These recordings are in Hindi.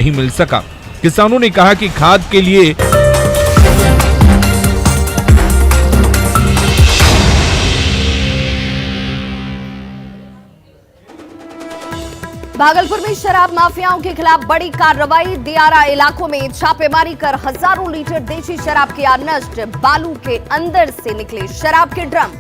नहीं मिल सका। किसानों ने कहा कि खाद के लिए भागलपुर में शराब माफियाओं के खिलाफ बड़ी कार्रवाई। दियारा इलाकों में छापेमारी कर हजारों लीटर देशी शराब किया नष्ट। बालू के अंदर से निकले शराब के ड्रम।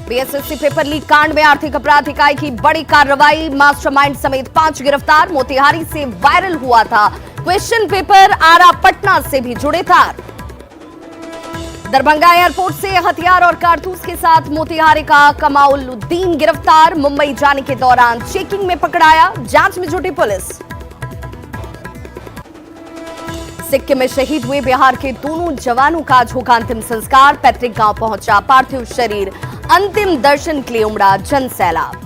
बीएसएससी पेपर लीक कांड में आर्थिक अपराध इकाई की बड़ी कार्रवाई। मास्टरमाइंड समेत 5 गिरफ्तार। मोतिहारी से वायरल हुआ था क्वेश्चन पेपर। आरा पटना से भी जुड़े तार। दरभंगा एयरपोर्ट से हथियार और कारतूस के साथ मोतिहारी का कमाउद्दीन गिरफ्तार। मुंबई जाने के दौरान चेकिंग में पकड़ाया। जांच में जुटी पुलिस। सिक्किम में शहीद हुए बिहार के दोनों जवानों का आज होगा अंतिम संस्कार। पैतृक गांव पहुंचा पार्थिव शरीर। अंतिम दर्शन के लिए उमड़ा जनसैलाब।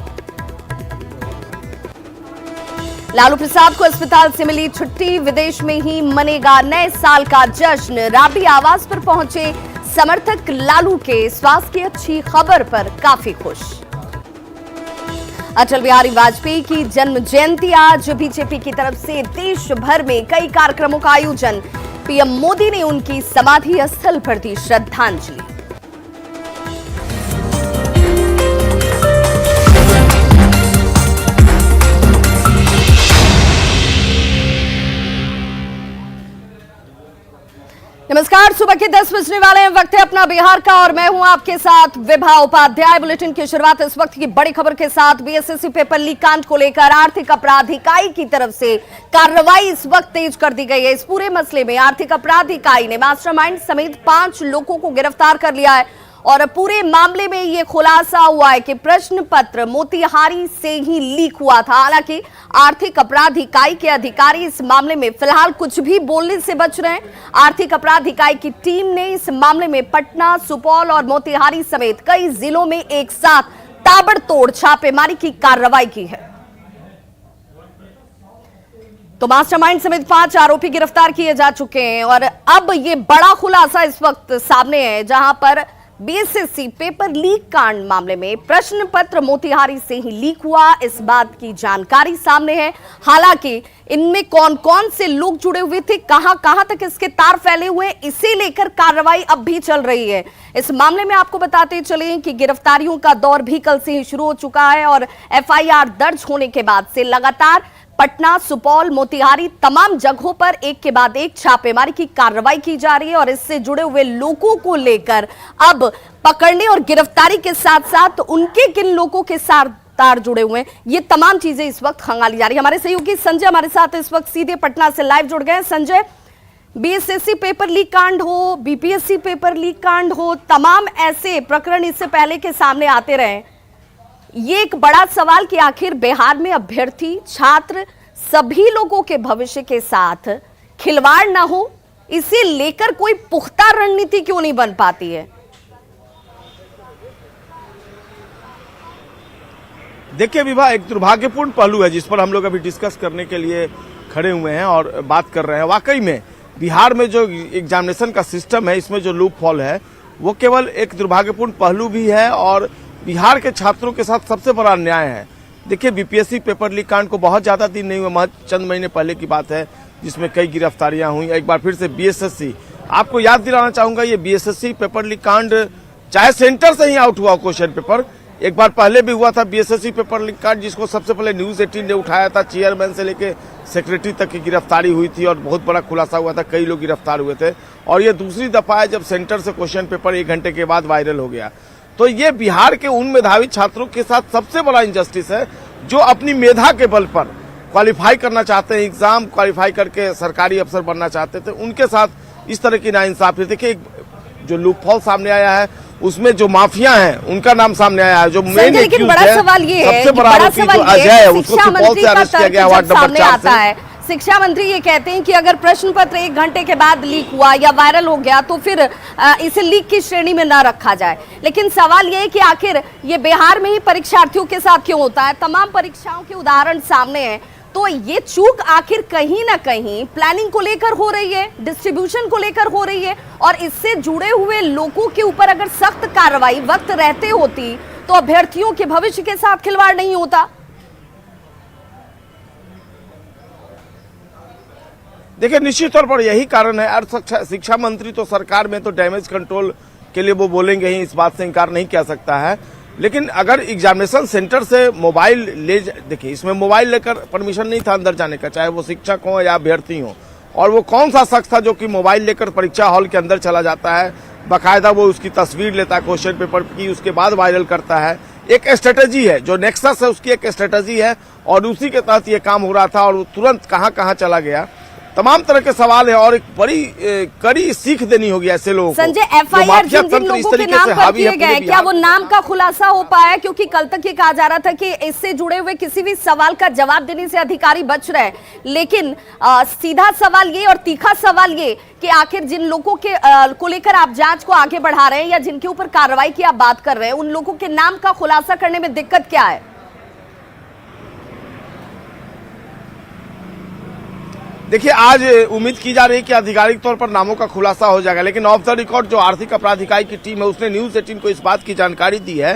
लालू प्रसाद को अस्पताल से मिली छुट्टी। विदेश में ही मनेगा नए साल का जश्न। राबड़ी आवास पर पहुंचे समर्थक लालू के स्वास्थ्य की अच्छी खबर पर काफी खुश। अटल बिहारी वाजपेयी की जन्म जयंती आज। बीजेपी की तरफ से देश भर में कई कार्यक्रमों का आयोजन। पीएम मोदी ने उनकी समाधि स्थल पर दी श्रद्धांजलि। नमस्कार, सुबह के 10 बजने वाले हैं। वक्त है अपना बिहार का और मैं हूं आपके साथ विभा उपाध्याय। बुलेटिन की शुरुआत इस वक्त की बड़ी खबर के साथ। बीएसएससी पेपर लीक कांड को लेकर आर्थिक अपराध इकाई की तरफ से कार्रवाई इस वक्त तेज कर दी गई है। इस पूरे मसले में आर्थिक अपराध इकाई ने मास्टरमाइंड समेत 5 लोगों को गिरफ्तार कर लिया है और पूरे मामले में यह खुलासा हुआ है कि प्रश्न पत्र मोतिहारी से ही लीक हुआ था। हालांकि आर्थिक अपराध इकाई के अधिकारी इस मामले में फिलहाल कुछ भी बोलने से बच रहे हैं। आर्थिक अपराध इकाई की टीम ने इस मामले में पटना, सुपौल और मोतिहारी समेत कई जिलों में एक साथ ताबड़तोड़ छापेमारी की कार्रवाई की है। तो मास्टरमाइंड समेत 5 आरोपी गिरफ्तार किए जा चुके हैं और अब ये बड़ा खुलासा इस वक्त सामने है, जहां पर बीएसएससी पेपर लीक कांड मामले में प्रश्न पत्र मोतिहारी से ही लीक हुआ, इस बात की जानकारी सामने है। हालांकि इनमें कौन कौन से लोग जुड़े हुए थे, कहां कहां तक इसके तार फैले हुए, इसे लेकर कार्रवाई अब भी चल रही है। इस मामले में आपको बताते चले कि गिरफ्तारियों का दौर भी कल से ही शुरू हो चुका है और एफआईआर दर्ज होने के बाद से लगातार पटना, सुपौल, मोतिहारी तमाम जगहों पर एक के बाद एक छापेमारी की कार्रवाई की जा रही है और इससे जुड़े हुए लोगों को लेकर अब पकड़ने और गिरफ्तारी के साथ साथ उनके किन लोगों के साथ तार जुड़े हुए हैं, ये तमाम चीजें इस वक्त खंगाली जा रही है। हमारे सहयोगी संजय हमारे साथ इस वक्त सीधे पटना से लाइव जुड़ गए। संजय, बीएसएससी पेपर लीक कांड हो, बीपीएससी पेपर लीक कांड हो, तमाम ऐसे प्रकरण इससे पहले के सामने आते रहे। ये एक बड़ा सवाल कि आखिर बिहार में अभ्यर्थी, छात्र, सभी लोगों के भविष्य के साथ खिलवाड़ ना हो, इसे लेकर कोई पुख्ता रणनीति क्यों नहीं बन पाती है? देखिए विभा, एक दुर्भाग्यपूर्ण पहलू है जिस पर हम लोग अभी डिस्कस करने के लिए खड़े हुए हैं और बात कर रहे हैं। वाकई में बिहार में जो एग्जामिनेशन का सिस्टम है, इसमें जो लूप होल है, वो केवल एक दुर्भाग्यपूर्ण पहलू भी है और बिहार के छात्रों के साथ सबसे बड़ा अन्याय है। देखिए, बीपीएससी पेपर लीक कांड को बहुत ज्यादा दिन नहीं हुए, महज चंद महीने पहले की बात है, जिसमें कई गिरफ्तारियां हुई। एक बार फिर से बीएसएससी, आपको याद दिलाना चाहूंगा, ये बीएसएससी पेपर लीक कांड चाहे सेंटर से ही आउट हुआ क्वेश्चन पेपर, एक बार पहले भी हुआ था बीएसएससी पेपर लीक कांड, जिसको सबसे पहले न्यूज 18 ने उठाया था। चेयरमैन से लेकर सेक्रेटरी तक की गिरफ्तारी हुई थी और बहुत बड़ा खुलासा हुआ था, कई लोग गिरफ्तार हुए थे। और ये दूसरी दफा है जब सेंटर से क्वेश्चन पेपर 1 घंटे के बाद वायरल हो गया। तो ये बिहार के उन मेधावी छात्रों के साथ सबसे बड़ा इंजस्टिस है जो अपनी मेधा के बल पर क्वालिफाई करना चाहते हैं, एग्जाम क्वालिफाई करके सरकारी अफसर बनना चाहते थे, उनके साथ इस तरह की नाइंसाफी। देखिए, जो लूपहोल सामने आया है उसमें जो माफिया हैं उनका नाम सामने आया है। जो मेन लेकिन बड़ा सवाल ये है, सबसे बड़ा आरोपी जो अजय है, उसको सुपौल से अरेस्ट किया गया वार्ड नंबर 4 से। शिक्षा मंत्री ये कहते हैं कि अगर प्रश्न पत्र 1 घंटे के बाद लीक हुआ या वायरल हो गया तो फिर इसे लीक की श्रेणी में ना रखा जाए। लेकिन सवाल ये है कि आखिर ये बिहार में ही परीक्षार्थियों के साथ क्यों होता है? तमाम परीक्षाओं के उदाहरण सामने हैं। तो ये चूक आखिर कहीं ना कहीं प्लानिंग को लेकर हो रही है, डिस्ट्रीब्यूशन को लेकर हो रही है और इससे जुड़े हुए लोगों के ऊपर अगर सख्त कार्रवाई वक्त रहते होती तो अभ्यर्थियों के भविष्य के साथ खिलवाड़ नहीं होता। देखिए, निश्चित तौर पर यही कारण है। और शिक्षा मंत्री तो सरकार में तो डैमेज कंट्रोल के लिए वो बोलेंगे ही, इस बात से इनकार नहीं किया सकता है। लेकिन अगर एग्जामिनेशन सेंटर से मोबाइल देखिए, इसमें मोबाइल लेकर परमिशन नहीं था अंदर जाने का, चाहे वो शिक्षक हो या अभ्यर्थी हो। और वो कौन सा शख्स था जो कि मोबाइल लेकर परीक्षा हॉल के अंदर चला जाता है, बाकायदा वो उसकी तस्वीर लेता है क्वेश्चन पेपर की, उसके बाद वायरल करता है। एक स्ट्रेटेजी है, जो नेक्सस है उसकी एक स्ट्रेटेजी है, और उसी के तहत ये काम हो रहा था। और वो तुरंत कहां कहां चला गया, तमाम तरह के सवाल है। और एक बड़ी कड़ी सीख देनी होगी ऐसे लोगों को। संजय, एफआईआर जिन जिन लोगों के नाम पर किए गए, क्या वो नाम का खुलासा हो पाया? क्योंकि कल तक ये कहा जा रहा था कि इससे जुड़े हुए किसी भी सवाल का जवाब देने से अधिकारी बच रहे, लेकिन सीधा सवाल ये और तीखा सवाल ये कि आखिर जिन लोगों के को लेकर आप जांच को आगे बढ़ा रहे हैं या जिनके ऊपर कार्रवाई की आप बात कर रहे हैं, उन लोगों के नाम का खुलासा करने में दिक्कत क्या है? देखिए, आज उम्मीद की जा रही है कि आधिकारिक तौर पर नामों का खुलासा हो जाएगा। लेकिन ऑफ द रिकॉर्ड जो आर्थिक अपराध इकाई की टीम है, उसने न्यूज 18 को इस बात की जानकारी दी है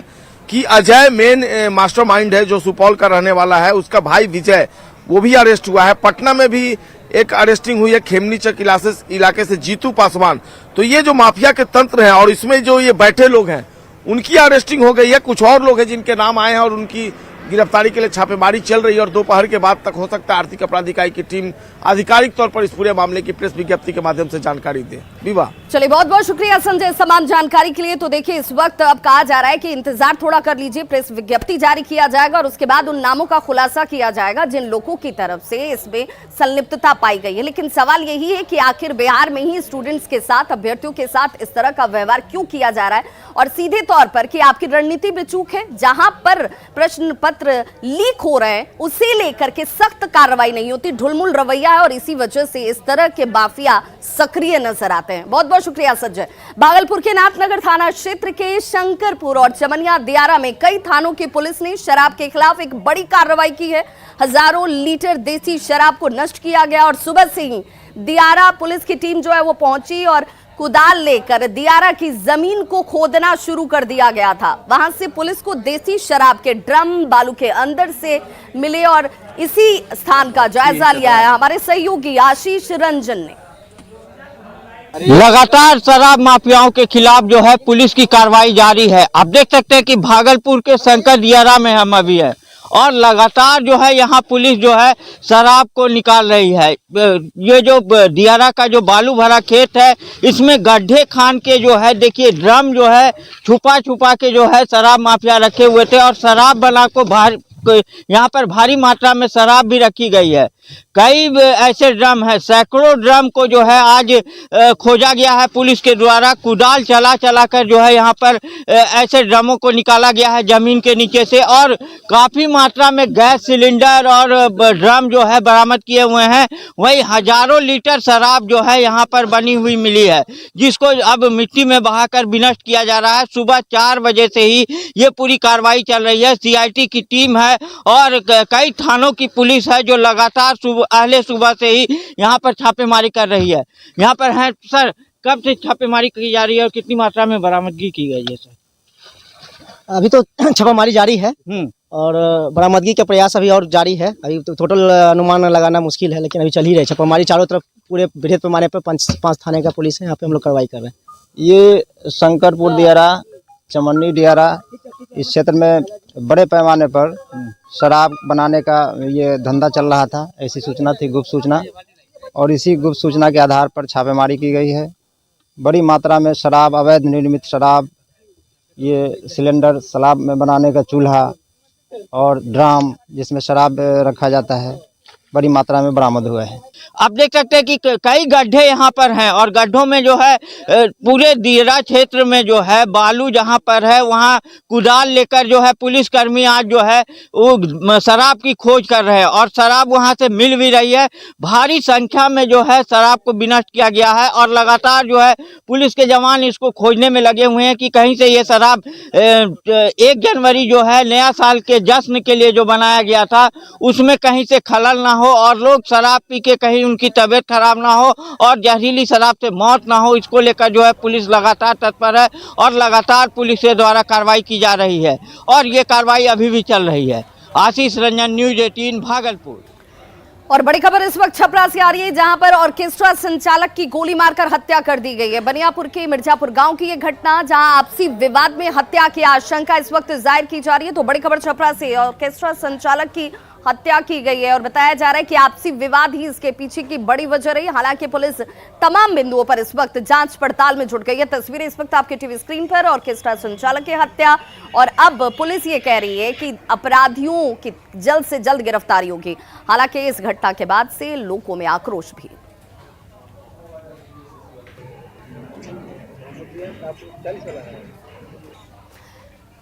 कि अजय मेन मास्टरमाइंड है, जो सुपौल का रहने वाला है। उसका भाई विजय, वो भी अरेस्ट हुआ है। पटना में भी एक अरेस्टिंग हुई है, खेमनीचक इलाके से जीतू पासवान। तो ये जो माफिया के तंत्र है और इसमें जो ये बैठे लोग हैं, उनकी अरेस्टिंग हो गई है। कुछ और लोग हैं जिनके नाम आए हैं और उनकी गिरफ्तारी के लिए छापेमारी चल रही है। और दोपहर के बाद तक हो सकता है आर्थिक अपराध इकाई की टीम आधिकारिक तौर पर इस पूरे मामले की प्रेस विज्ञप्ति के माध्यम से जानकारी दे। विवाह, चलिए, बहुत बहुत शुक्रिया संजय समान जानकारी के लिए। तो देखिए, इस वक्त अब कहा जा रहा है कि इंतजार थोड़ा कर लीजिए, प्रेस विज्ञप्ति जारी किया जाएगा और उसके बाद उन नामों का खुलासा किया जाएगा जिन लोगों की तरफ से इसमें संलिप्तता पाई गई है। लेकिन सवाल यही है कि आखिर बिहार में ही स्टूडेंट्स के साथ, अभ्यर्थियों के साथ इस तरह का व्यवहार क्यों किया जा रहा है? और सीधे तौर पर कि आपकी रणनीति में चूक है, जहां पर प्रश्न पत्र लीक हो रहे हैं उसे लेकर के सख्त कार्रवाई नहीं होती, ढुलमुल रवैया है और इसी वजह से इस तरह के माफिया सक्रिय नजर आते हैं। बहुत बहुत शुक्रिया संजय। भागलपुर के नाथनगर थाना क्षेत्र के शंकरपुर और चमनिया दियारा में कई थानों की पुलिस ने शराब के खिलाफ एक बड़ी कार्रवाई की है। हजारों लीटर देसी शराब को नष्ट किया गया और सुबह से ही दियारा पुलिस की टीम जो है वो पहुंची और कुदाल लेकर दियारा की जमीन को खोदना शुरू कर दिया गया था। वहां से पुलिस को देसी शराब के ड्रम बालू के अंदर से मिले और इसी स्थान का जायजा लिया है हमारे सहयोगी आशीष रंजन ने। लगातार शराब माफियाओं के खिलाफ जो है पुलिस की कार्रवाई जारी है। आप देख सकते हैं कि भागलपुर के शंकर दियारा में हम अभी है और लगातार जो है यहाँ पुलिस जो है शराब को निकाल रही है। ये जो दियारा का जो बालू भरा खेत है, इसमें गड्ढे खान के जो है देखिए ड्रम जो है छुपा छुपा के जो है शराब माफिया रखे हुए थे और शराब बना को यहाँ पर भारी मात्रा में शराब भी रखी गई है। कई ऐसे ड्रम है, सैकड़ों ड्रम को जो है आज खोजा गया है पुलिस के द्वारा। कुदाल चला कर जो है यहाँ पर ऐसे ड्रमों को निकाला गया है जमीन के नीचे से और काफी मात्रा में गैस सिलेंडर और ड्रम जो है बरामद किए हुए हैं। वही हजारों लीटर शराब जो है यहाँ पर बनी हुई मिली है, जिसको अब मिट्टी में बहाकर विनष्ट किया जा रहा है। सुबह 4 बजे से ही ये पूरी कार्रवाई चल रही है। सीआईटी की टीम है और कई थानों की पुलिस है जो लगातार अहले सुबह से ही यहाँ पर छापेमारी कर रही है। यहाँ पर है सर, कब से छापेमारी की जा रही है और कितनी मात्रा में बरामदगी की गई है सर? अभी तो छापामारी जारी है और बरामदगी का प्रयास अभी और जारी है। अभी तो टोटल अनुमान लगाना मुश्किल है, लेकिन अभी चल ही रही छापामारी चारों तरफ। पूरे बृहद पैमाने पर 5 थाने का पुलिस है, यहाँ पे हम लोग कार्रवाई कर रहे हैं। ये शंकरपुर दियारा, चमन्नी दियारा, इस क्षेत्र में बड़े पैमाने पर शराब बनाने का ये धंधा चल रहा था। ऐसी सूचना थी, गुप्त सूचना, और इसी गुप्त सूचना के आधार पर छापेमारी की गई है। बड़ी मात्रा में शराब, अवैध निर्मित शराब, ये सिलेंडर शराब में बनाने का चूल्हा और ड्राम जिसमें शराब रखा जाता है, बड़ी मात्रा में बरामद हुआ है। आप देख सकते हैं कि कई गड्ढे यहाँ पर हैं और गड्ढों में जो है पूरे दियारा क्षेत्र में जो है बालू जहाँ पर है वहाँ कुदाल लेकर जो है पुलिसकर्मी आज जो है वो शराब की खोज कर रहे हैं और शराब वहाँ से मिल भी रही है। भारी संख्या में जो है शराब को विनष्ट किया गया है और लगातार जो है पुलिस के जवान इसको खोजने में लगे हुए हैं कि कहीं से ये शराब 1 जनवरी जो है नया साल के जश्न के लिए जो बनाया गया था उसमें कहीं से खलल ना हो और लोग शराब पी के कहीं उनकी तबीयत खराब ना हो और जहरीली शराब से मौत ना हो। इसको लेकर जो है पुलिस लगातार तत्पर है और लगातार पुलिस के द्वारा कार्रवाई की जा रही है और ये कार्रवाई अभी भी चल रही है। आशीष रंजन, न्यूज़ 18 भागलपुर। और बड़ी खबर इस वक्त छपरा से आ रही है, जहां पर ऑर्केस्ट्रा संचालक की गोली मारकर हत्या कर दी गई है। बनियापुर के मिर्जापुर गांव की यह घटना, जहां आपसी विवाद में हत्या की आशंका इस वक्त जाहिर की जा रही है। तो बड़ी खबर छपरा से, ऑर्केस्ट्रा संचालक की हत्या की गई है और बताया जा रहा है कि आपसी विवाद ही इसके पीछे की बड़ी वजह रही। हालांकि पुलिस तमाम बिंदुओं पर इस वक्त जांच पड़ताल में जुट गई है। तस्वीरें इस वक्त आपके टीवी स्क्रीन पर, ऑर्केस्ट्रा संचालक की हत्या, और अब पुलिस ये कह रही है कि अपराधियों की जल्द से जल्द गिरफ्तारी होगी। हालांकि इस घटना के बाद से लोगों में आक्रोश भी।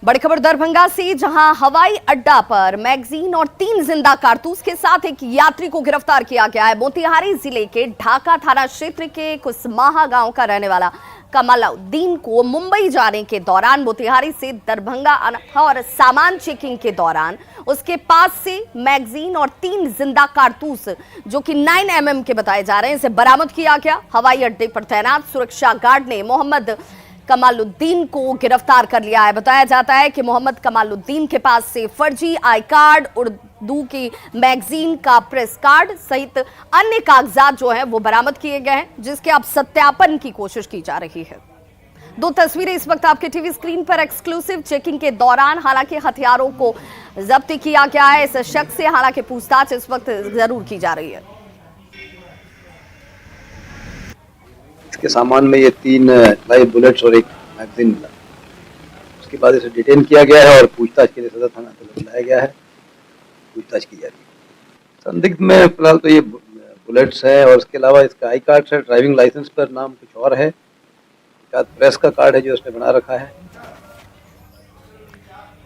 बड़ी खबर दरभंगा से, जहां हवाई अड्डा पर मैगजीन और 3 जिंदा कारतूस के साथ एक यात्री को गिरफ्तार किया गया है। मोतिहारी जिले के ढाका थाना क्षेत्र के कुसमाहा गांव का रहने वाला कमालुद्दीन को मुंबई जाने के दौरान मोतिहारी से दरभंगा आना था और सामान चेकिंग के दौरान उसके पास से मैगजीन और 3 जिंदा कारतूस जो कि 9 mm के बताए जा रहे हैं, इसे बरामद किया गया। हवाई अड्डे पर तैनात सुरक्षा गार्ड ने मोहम्मद कमालुद्दीन को गिरफ्तार कर लिया है। बताया जाता है कि मोहम्मद कमालुद्दीन के पास से फर्जी आई कार्ड, उर्दू की मैगजीन का प्रेस कार्ड सहित अन्य कागजात जो हैं वो बरामद किए गए हैं, जिसके अब सत्यापन की कोशिश की जा रही है। 2 तस्वीरें इस वक्त आपके टीवी स्क्रीन पर एक्सक्लूसिव। चेकिंग के दौरान हालांकि हथियारों को जब्त किया गया है। इस शख्स से हालांकि पूछताछ इस वक्त जरूर की जा रही है। इसके सामान में ये 3 लाइव बुलेट्स और एक मैगजीन मिला। उसके बाद इसे डिटेन किया गया है और पूछताछ के लिए सदर थाना को बुलाया गया है। पूछताछ की जा रही है। संदिग्ध में फिलहाल तो ये बुलेट्स है और इसके अलावा इसका आई कार्ड है, ड्राइविंग लाइसेंस पर नाम कुछ और है, प्रेस का कार्ड है जो उसने बना रखा है।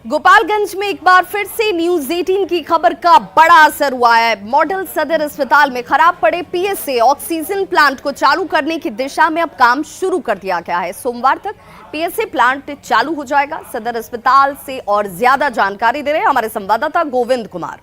गोपालगंज में एक बार फिर से न्यूज 18 की खबर का बड़ा असर हुआ है। मॉडल सदर अस्पताल में खराब पड़े पीएसए ऑक्सीजन प्लांट को चालू करने की दिशा में अब काम शुरू कर दिया गया है। सोमवार तक पीएसए प्लांट चालू हो जाएगा। सदर अस्पताल से और ज्यादा जानकारी दे रहे हैं हमारे संवाददाता गोविंद कुमार।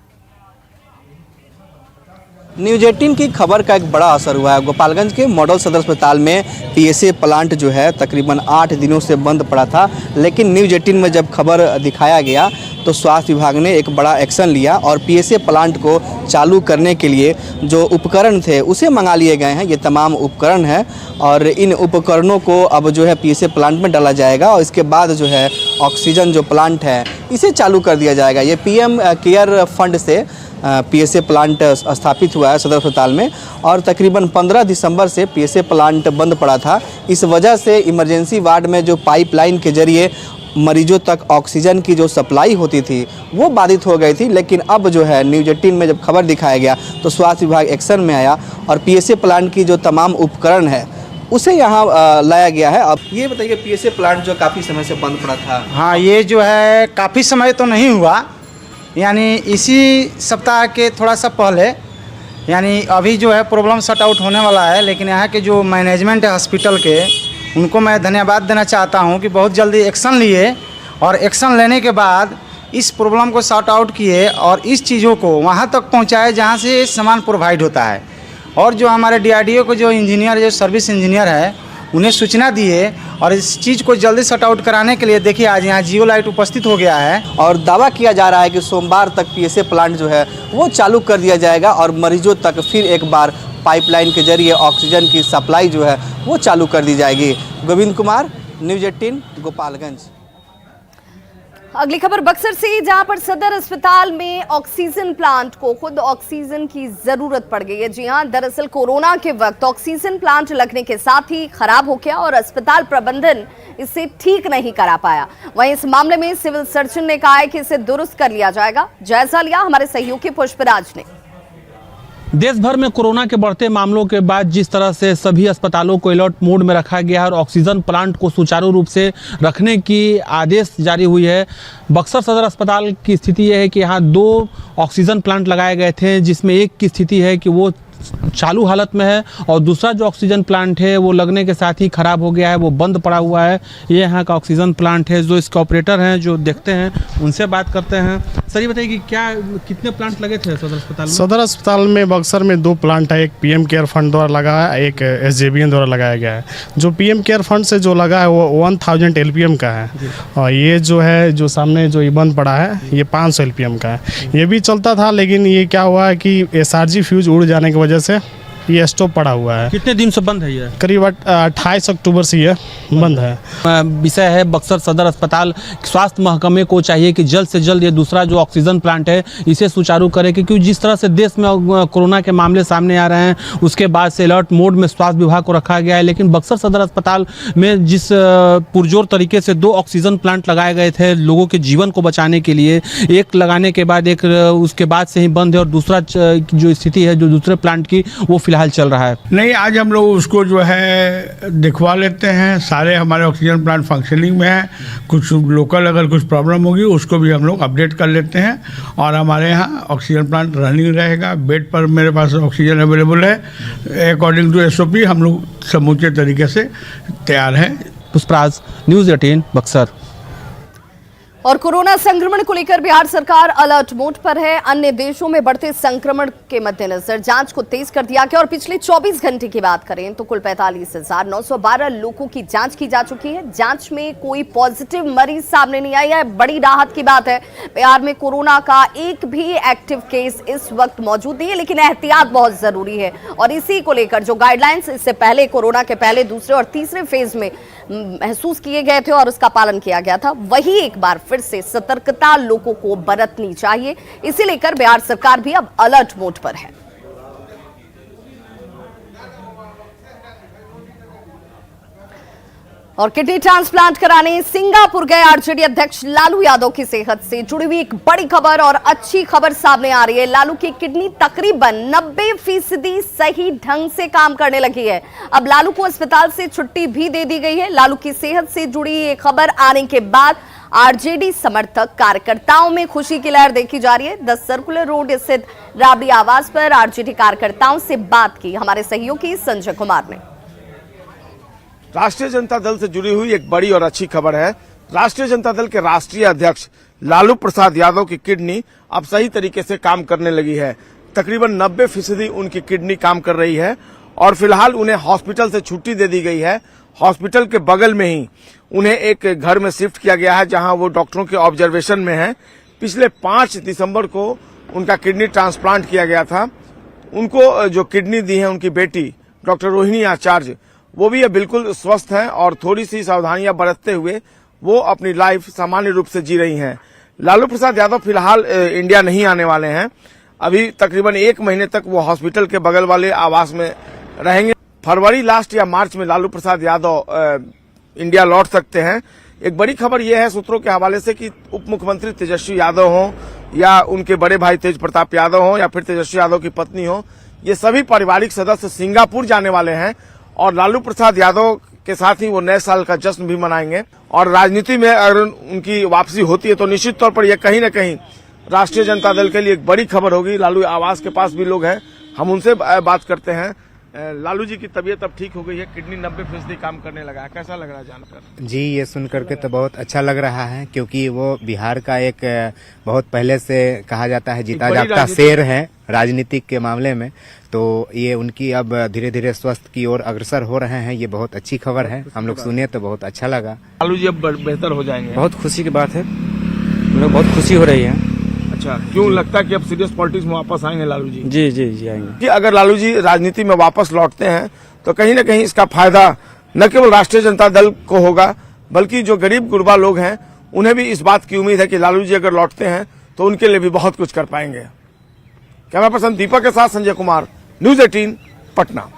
न्यूज 18 की खबर का एक बड़ा असर हुआ है। गोपालगंज के मॉडल सदर अस्पताल में पीएसए प्लांट जो है तकरीबन 8 दिनों से बंद पड़ा था, लेकिन न्यूज 18 में जब खबर दिखाया गया तो स्वास्थ्य विभाग ने एक बड़ा एक्शन लिया और पीएसए प्लांट को चालू करने के लिए जो उपकरण थे उसे मंगा लिए गए हैं। ये तमाम उपकरण हैं और इन उपकरणों को अब जो है पीएसए प्लांट में डाला जाएगा और इसके बाद जो है ऑक्सीजन जो प्लांट है इसे चालू कर दिया जाएगा। ये पीएम केयर फंड से पीएसए प्लांट स्थापित हुआ है सदर अस्पताल में और तकरीबन 15 दिसंबर से पीएसए प्लांट बंद पड़ा था। इस वजह से इमरजेंसी वार्ड में जो पाइपलाइन के जरिए मरीजों तक ऑक्सीजन की जो सप्लाई होती थी वो बाधित हो गई थी, लेकिन अब जो है न्यूज 18 में जब खबर दिखाया गया तो स्वास्थ्य विभाग एक्शन में आया और पीएसए प्लांट की जो तमाम उपकरण है उसे यहाँ लाया गया है। अब ये बताइए, पीएसए प्लांट जो काफ़ी समय से बंद पड़ा था। हाँ, ये जो है काफ़ी समय तो नहीं हुआ, यानी इसी सप्ताह के थोड़ा सा पहले, यानी अभी जो है प्रॉब्लम सॉर्ट आउट होने वाला है। लेकिन यहाँ के जो मैनेजमेंट है हॉस्पिटल के, उनको मैं धन्यवाद देना चाहता हूँ कि बहुत जल्दी एक्शन लिए और एक्शन लेने के बाद इस प्रॉब्लम को सॉर्ट आउट किए और इस चीज़ों को वहाँ तक पहुँचाए जहाँ से सामान प्रोवाइड होता है। और जो हमारे डीआरडीओ को जो इंजीनियर, जो सर्विस इंजीनियर है, उन्हें सूचना दिए और इस चीज़ को जल्दी सॉर्ट आउट कराने के लिए देखिए आज यहाँ जियो लाइट उपस्थित हो गया है और दावा किया जा रहा है कि सोमवार तक पीएसए प्लांट जो है वो चालू कर दिया जाएगा और मरीजों तक फिर एक बार पाइपलाइन के जरिए ऑक्सीजन की सप्लाई जो है वो चालू कर दी जाएगी। गोविंद कुमार, न्यूज 18, गोपालगंज। अगली खबर बक्सर से, जहां पर सदर अस्पताल में ऑक्सीजन प्लांट को खुद ऑक्सीजन की जरूरत पड़ गई है। जी हां, दरअसल कोरोना के वक्त ऑक्सीजन प्लांट लगने के साथ ही खराब हो गया और अस्पताल प्रबंधन इसे ठीक नहीं करा पाया। वहीं इस मामले में सिविल सर्जन ने कहा है कि इसे दुरुस्त कर लिया जाएगा। जायजा लिया हमारे सहयोगी पुष्पराज ने। देश भर में कोरोना के बढ़ते मामलों के बाद जिस तरह से सभी अस्पतालों को अलर्ट मोड में रखा गया है और ऑक्सीजन प्लांट को सुचारू रूप से रखने की आदेश जारी हुई है, बक्सर सदर अस्पताल की स्थिति यह है कि यहाँ 2 ऑक्सीजन प्लांट लगाए गए थे, जिसमें एक की स्थिति है कि वो चालू हालत में है और दूसरा जो ऑक्सीजन प्लांट है वो लगने के साथ ही खराब हो गया है, वो बंद पड़ा हुआ है। ये यहाँ का ऑक्सीजन प्लांट है। जो इसके ऑपरेटर हैं जो देखते हैं उनसे बात करते हैं। सर ये बताइए कि कितने प्लांट लगे थे सदर अस्पताल में? सदर अस्पताल में बक्सर में 2 प्लांट है। एक पीएम केयर फंड द्वारा लगा है, एक SJVN द्वारा लगाया गया है। जो पीएम केयर फंड से जो लगा है वो 1000 LPM का है और ये जो है जो सामने जो ये बंद पड़ा है ये 500 LPM का है। ये भी चलता था लेकिन ये क्या हुआ है कि SRG फ्यूज उड़ जाने की वजह से ये स्टॉप पड़ा हुआ है। कितने दिन से बंद है ये? करीब 28 अक्टूबर से ये बंद है। विषय है बक्सर सदर अस्पताल स्वास्थ्य महकमे को चाहिए कि जल्द से जल्द ये दूसरा जो ऑक्सीजन प्लांट है इसे सुचारू करे, क्योंकि जिस तरह से देश में कोरोना के मामले सामने आ रहे हैं उसके बाद से अलर्ट मोड में स्वास्थ्य विभाग को रखा गया है। लेकिन बक्सर सदर अस्पताल में जिस पुरजोर तरीके से 2 ऑक्सीजन प्लांट लगाए गए थे लोगों के जीवन को बचाने के लिए, एक लगाने के बाद एक उसके बाद से ही बंद है और दूसरा जो स्थिति है जो दूसरे प्लांट की वो फिलहाल चल रहा है। नहीं, आज हम लोग उसको जो है दिखवा लेते हैं। सारे हमारे ऑक्सीजन प्लांट फंक्शनिंग में है। कुछ लोकल अगर कुछ प्रॉब्लम होगी उसको भी हम लोग अपडेट कर लेते हैं और हमारे यहाँ ऑक्सीजन प्लांट रनिंग रहेगा। बेड पर मेरे पास ऑक्सीजन अवेलेबल है। अकॉर्डिंग टू SOP हम लोग समूचे तरीके से तैयार हैं। पुष्पराज, न्यूज़ 18 बक्सर। और कोरोना संक्रमण को लेकर बिहार सरकार अलर्ट मोड पर है। अन्य देशों में बढ़ते संक्रमण के मद्देनजर जांच को तेज कर दिया गया और पिछले 24 घंटे की बात करें तो कुल 45,912 लोगों की जांच की जा चुकी है। जांच में कोई पॉजिटिव मरीज सामने नहीं आया है, बड़ी राहत की बात है। बिहार में कोरोना का एक भी एक्टिव केस इस वक्त मौजूद नहीं है, लेकिन एहतियात बहुत जरूरी है और इसी को लेकर जो गाइडलाइंस इससे पहले कोरोना के पहले, दूसरे और तीसरे फेज में महसूस किए गए थे और उसका पालन किया गया था, वही एक बार फिर से सतर्कता लोगों को बरतनी चाहिए। इसी लेकर बिहार सरकार भी अब अलर्ट मोड पर है। और किडनी ट्रांसप्लांट कराने सिंगापुर गए आरजेडी अध्यक्ष लालू यादव की सेहत से जुड़ी हुई एक बड़ी खबर और अच्छी खबर सामने आ रही है। लालू की किडनी तकरीबन 90% सही ढंग से काम करने लगी है। अब लालू को अस्पताल से छुट्टी भी दे दी गई है। लालू की सेहत से जुड़ी ये खबर आने के बाद आरजेडी समर्थक कार्यकर्ताओं में खुशी की लहर देखी जा रही है। 10 सर्कुलर रोड स्थित राबड़ी आवास पर आरजेडी कार्यकर्ताओं से बात की हमारे सहयोगी संजय कुमार ने। राष्ट्रीय जनता दल से जुड़ी हुई एक बड़ी और अच्छी खबर है। राष्ट्रीय जनता दल के राष्ट्रीय अध्यक्ष लालू प्रसाद यादव की किडनी अब सही तरीके से काम करने लगी है। तकरीबन 90% उनकी किडनी काम कर रही है और फिलहाल उन्हें हॉस्पिटल से छुट्टी दे दी गई है। हॉस्पिटल के बगल में ही उन्हें एक घर में शिफ्ट किया गया है जहां वो डॉक्टरों के ऑब्जर्वेशन में है। पिछले 5 दिसंबर को उनका किडनी ट्रांसप्लांट किया गया था। उनको जो किडनी दी है उनकी बेटी डॉक्टर रोहिणी आचार्य, वो भी बिल्कुल स्वस्थ हैं और थोड़ी सी सावधानियां बरतते हुए वो अपनी लाइफ सामान्य रूप से जी रही हैं। लालू प्रसाद यादव फिलहाल इंडिया नहीं आने वाले हैं। अभी तकरीबन 1 महीने तक वो हॉस्पिटल के बगल वाले आवास में रहेंगे। फरवरी लास्ट या मार्च में लालू प्रसाद यादव इंडिया लौट सकते हैं। एक बड़ी खबर यह है सूत्रों के हवाले से कि उप मुख्यमंत्री तेजस्वी यादव हों या उनके बड़े भाई तेज प्रताप यादव हों या फिर तेजस्वी यादव की पत्नी हो, ये सभी पारिवारिक सदस्य सिंगापुर जाने वाले हैं और लालू प्रसाद यादव के साथ ही वो नए साल का जश्न भी मनाएंगे। और राजनीति में अगर उनकी वापसी होती है तो निश्चित तौर पर यह कहीं न कहीं राष्ट्रीय जनता दल के लिए एक बड़ी खबर होगी। लालू आवास के पास भी लोग हैं, हम उनसे बात करते हैं। लालू जी की तबीयत अब ठीक हो गई है, किडनी 90% काम करने लगा है, कैसा लग रहा है जानकर? जी, ये सुन करके तो बहुत अच्छा लग रहा है, क्योंकि वो बिहार का एक बहुत पहले से कहा जाता है जीता जागता शेर है राजनीतिक के मामले में। तो ये उनकी अब धीरे धीरे स्वास्थ्य की ओर अग्रसर हो रहे हैं, ये बहुत अच्छी खबर है। हम लोग सुने तो बहुत अच्छा लगा। लालू जी अब बेहतर हो जाएंगे? बहुत खुशी की बात है, हम लोग बहुत खुशी हो रही है। अच्छा, क्यों लगता है कि अब सीरियस पॉलिटिक्स में वापस आएंगे लालू जी? जी जी जी आएंगे। कि अगर लालू जी राजनीति में वापस लौटते हैं तो कहीं न कहीं इसका फायदा न केवल राष्ट्रीय जनता दल को होगा, बल्कि जो गरीब गुरबा लोग हैं उन्हें भी इस बात की उम्मीद है कि लालू जी अगर लौटते हैं तो उनके लिए भी बहुत कुछ कर पाएंगे। कैमरा पर्सन दीपक के साथ संजय कुमार, न्यूज़ 18 पटना।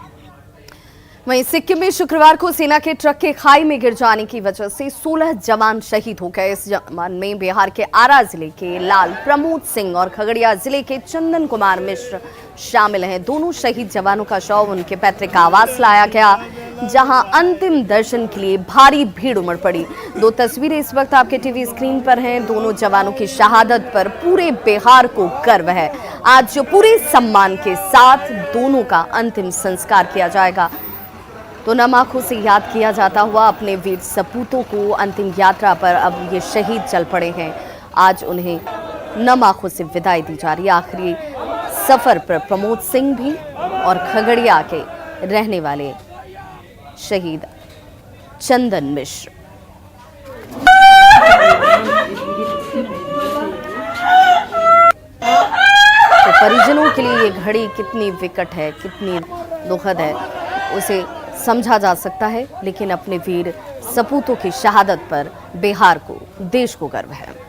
वहीं सिक्किम में शुक्रवार को सेना के ट्रक के खाई में गिर जाने की वजह से 16 जवान शहीद हो गए। इस जवान में बिहार के आरा जिले के लाल प्रमोद सिंह और खगड़िया जिले के चंदन कुमार मिश्र शामिल हैं। दोनों शहीद जवानों का शव उनके पैतृक आवास लाया गया। जहां अंतिम दर्शन के लिए भारी भीड़ उमड़ पड़ी। दो तस्वीरें इस वक्त आपके टीवी स्क्रीन पर हैं। दोनों जवानों की शहादत पर पूरे बिहार को गर्व है। आज जो पूरे सम्मान के साथ दोनों का अंतिम संस्कार किया जाएगा, तो नम आंखों से याद किया जाता हुआ अपने वीर सपूतों को अंतिम यात्रा पर अब ये शहीद चल पड़े हैं। आज उन्हें नम आंखों से विदाई दी जा रही है। आखिरी सफर पर प्रमोद सिंह भी और खगड़िया के रहने वाले शहीद चंदन मिश्र। तो परिजनों के लिए ये घड़ी कितनी विकट है, कितनी दुखद है, उसे समझा जा सकता है, लेकिन अपने वीर सपूतों की शहादत पर बिहार को, देश को गर्व है।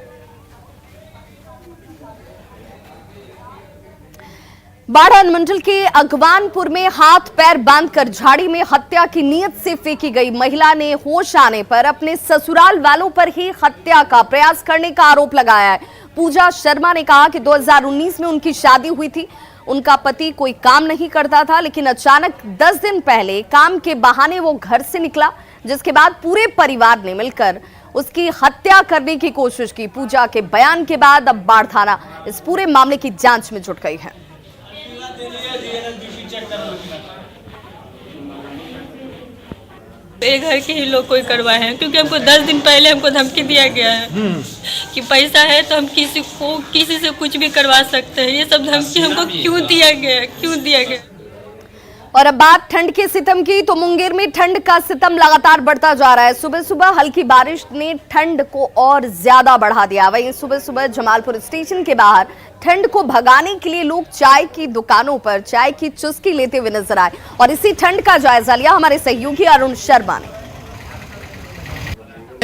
बाढ़ अनुमंडल के अगवानपुर में हाथ पैर बांधकर झाड़ी में हत्या की नीयत से फेंकी गई महिला ने होश आने पर अपने ससुराल वालों पर ही हत्या का प्रयास करने का आरोप लगाया है। पूजा शर्मा ने कहा कि 2019 में उनकी शादी हुई थी। उनका पति कोई काम नहीं करता था, लेकिन अचानक 10 दिन पहले काम के बहाने वो घर से निकला, जिसके बाद पूरे परिवार ने मिलकर उसकी हत्या करने की कोशिश की। पूजा के बयान के बाद अब बाढ़ थाना इस पूरे मामले की जांच में जुट गई है। ये घर के ही लोग कोई करवाए हैं, क्योंकि हमको 10 दिन पहले हमको धमकी दिया गया है कि पैसा है तो हम किसी से कुछ भी करवा सकते हैं। ये सब धमकी हमको क्यों दिया गया? और अब बात ठंड के सितम की, तो मुंगेर में ठंड का सितम लगातार बढ़ता जा रहा है। सुबह सुबह हल्की बारिश ने ठंड को और ज्यादा बढ़ा दिया। वहीं सुबह सुबह जमालपुर स्टेशन के बाहर ठंड को भगाने के लिए लोग चाय की दुकानों पर चाय की चुस्की लेते हुए नजर आए, और इसी ठंड का जायजा लिया हमारे सहयोगी अरुण शर्मा ने।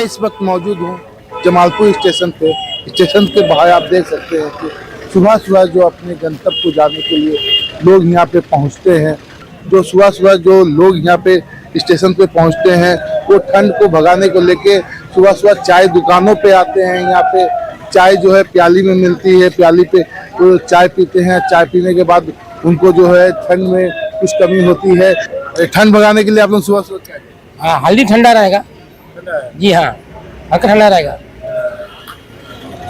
इस वक्त मौजूद हूँ जमालपुर स्टेशन पे। स्टेशन के बाहर आप देख सकते हैं कि सुबह सुबह जो अपने गंतव्य को जाने के लिए लोग यहाँ पे पहुँचते हैं, जो सुबह सुबह जो लोग यहाँ पे स्टेशन पे पहुँचते हैं, वो ठंड को भगाने को लेके सुबह सुबह चाय दुकानों पे आते हैं। यहाँ पे चाय जो है प्याली में मिलती है, प्याली पे वो चाय पीते हैं। चाय पीने के बाद उनको जो है ठंड में कुछ कमी होती है। ठंड भगाने के लिए आप लोग सुबह सुबह चाय, हाँ हल्दी ठंडा रहेगा जी, हाँ हल्का ठंडा रहेगा।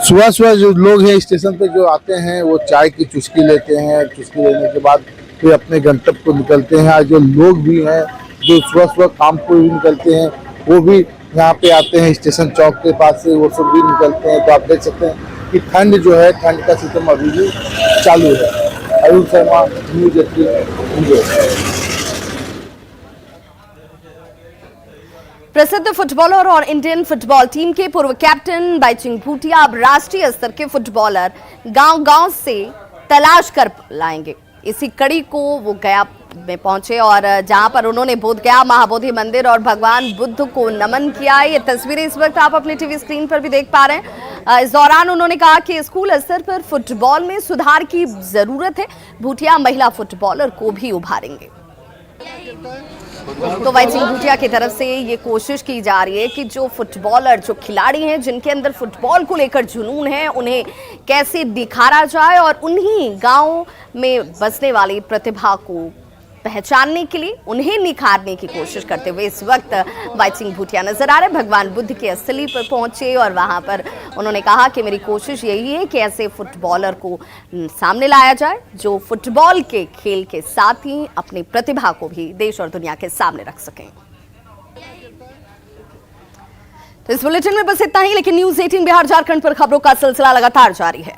सुबह सुबह जो लोग हैं स्टेशन पे जो आते हैं वो चाय की चुस्की लेते हैं। चुस्की लेने के बाद फिर अपने गंतव्य को निकलते हैं। आज जो लोग भी हैं जो सुबह सुबह काम को भी निकलते हैं, वो भी यहाँ पे आते हैं स्टेशन चौक के पास से, वो सब भी निकलते हैं। तो आप देख सकते हैं कि ठंड जो है, ठंड का सिस्टम अभी भी चालू है। अरुण शर्मा, न्यूज़ 18। प्रसिद्ध फुटबॉलर और इंडियन फुटबॉल टीम के पूर्व कैप्टन बाइचिंग भूटिया अब राष्ट्रीय स्तर के फुटबॉलर गांव-गांव से तलाश कर लाएंगे। इसी कड़ी को वो गया में पहुंचे और जहां पर उन्होंने बोधगया महाबोधि मंदिर और भगवान बुद्ध को नमन किया। ये तस्वीरें इस वक्त आप अपने टीवी स्क्रीन पर भी देख पा रहे हैं। इस दौरान उन्होंने कहा कि स्कूल स्तर पर फुटबॉल में सुधार की जरूरत है। भूटिया महिला फुटबॉलर को भी उभारेंगे। तो बाइचिंग भूटिया की तरफ से ये कोशिश की जा रही है कि जो फुटबॉलर, जो खिलाड़ी हैं जिनके अंदर फुटबॉल को लेकर जुनून है, उन्हें कैसे दिखारा जाए और उन्हीं गांव में बसने वाली प्रतिभा को पहचानने के लिए उन्हें निखारने की कोशिश करते हुए इस वक्त बाइचिंग भूटिया नजर आ रहे। भगवान बुद्ध के स्थली पर पहुंचे और वहां पर उन्होंने कहा कि मेरी कोशिश यही है कि ऐसे फुटबॉलर को सामने लाया जाए जो फुटबॉल के खेल के साथ ही अपनी प्रतिभा को भी देश और दुनिया के सामने रख सकें। तो इस बुलेटिन में बस इतना ही, लेकिन न्यूज़ 18 बिहार झारखंड पर खबरों का सिलसिला लगातार जारी है।